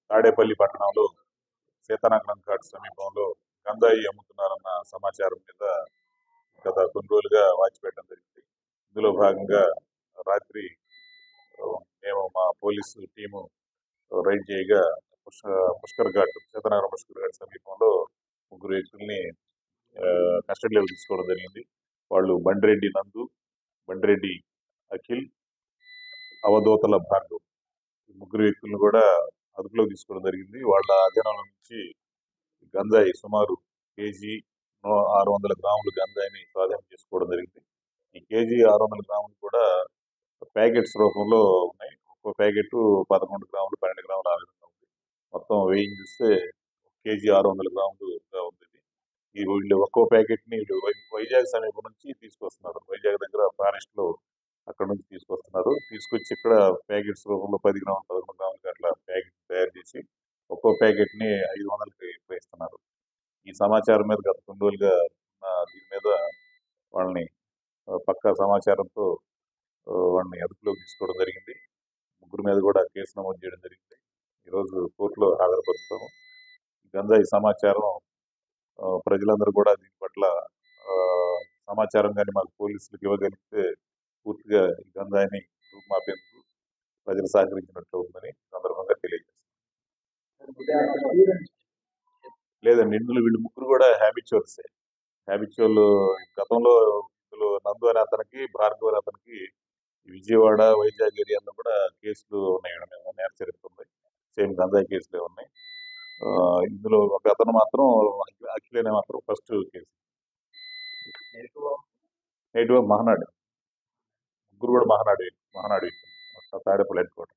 తాడేపల్లి పట్టణంలో సీతానగరం ఘాట్ సమీపంలో గంజాయి అమ్ముతున్నారన్న సమాచారం మీద గత కొన్ని రోజులుగా వాచిపెట్టడం జరిగింది. ఇందులో భాగంగా రాత్రి మేము మా పోలీసు టీము రైడ్ చేయగా పుష్కర్ ఘాట్ సీతానగరం పుష్కర్ ఘాట్ సమీపంలో ముగ్గురు వ్యక్తుల్ని కస్టడీలోకి తీసుకోవడం జరిగింది. వాళ్ళు బండిరెడ్డి నందు, బండిరెడ్డి అఖిల్, అవధూతల భార్గవ్ ముగ్గురు వ్యక్తులను కూడా అదుపులోకి తీసుకోవడం జరిగింది. వాళ్ళ అధీనంలో నుంచి గంజాయి సుమారు కేజీ 600 గ్రాములు గంజాయిని స్వాధీనం చేసుకోవడం జరిగింది. ఈ కేజీ 600 గ్రాములు కూడా ప్యాకెట్స్ రూపంలో ఉన్నాయి. ఒక్కో ప్యాకెట్ 11 గ్రాములు 12 గ్రాములు ఆ విధంగా ఉంది. మొత్తం వెయిట్ చూస్తే కేజీ 600 గ్రాములుగా ఉంది. ఈ వీళ్ళు ఒక్కో ప్యాకెట్ ని వైజాగ్ సమీపం నుంచి తీసుకొస్తున్నారు. వైజాగ్ దగ్గర ఫారెస్ట్ లో అక్కడ నుంచి తీసుకొస్తున్నారు. తీసుకొచ్చి ఇక్కడ ప్యాకెట్స్ రూపంలో 10 గ్రాములు 11 గ్రాములు అట్లా ప్యాకెట్ తయారు చేసి ఒక్కో ప్యాకెట్ ని 500కి ఇస్తున్నారు. ఈ సమాచారం మీద గత కొన్ని రోజులుగా దీని మీద వాళ్ళని పక్కా సమాచారంతో వాళ్ళని అదుపులోకి తీసుకోవడం జరిగింది. ముగ్గురు మీద కూడా కేసు నమోదు చేయడం జరిగింది. ఈరోజు కోర్టులో హాజరుపరుస్తాము. గంజాయి సమాచారం ప్రజలందరూ కూడా దీని పట్ల సమాచారం కానీ మాకు పోలీసులకు ఇవ్వగలిగితే పూర్తిగా ఈ గంజాయిని రూపుమాపేందుకు ప్రజలు సహకరించినట్లు ఉందని సందర్భంగా తెలియజేస్తారు. లేదండి, ఇందులో వీళ్ళు ముగ్గురు కూడా హ్యాబిచువల్సే. హ్యాబిచువల్ గతంలో ఇందులో నందు అనే అతనికి, భార్గవ్ అనే అతనికి విజయవాడ, వైజాగ్ ఏరియాలో కూడా కేసులు ఉన్నాయి. నేర చరిత్ర ఉంది. సేమ్ గంజాయి కేసులే ఉన్నాయి. ఇందులో ఒక అతను మాత్రం అఖిల్ అనే మాత్రం ఫస్ట్ కేసు. నేటివ్ మహానాడు. ముగ్గురు కూడా మహానాడు తాడేపల్లి హెడ్ క్వార్టర్.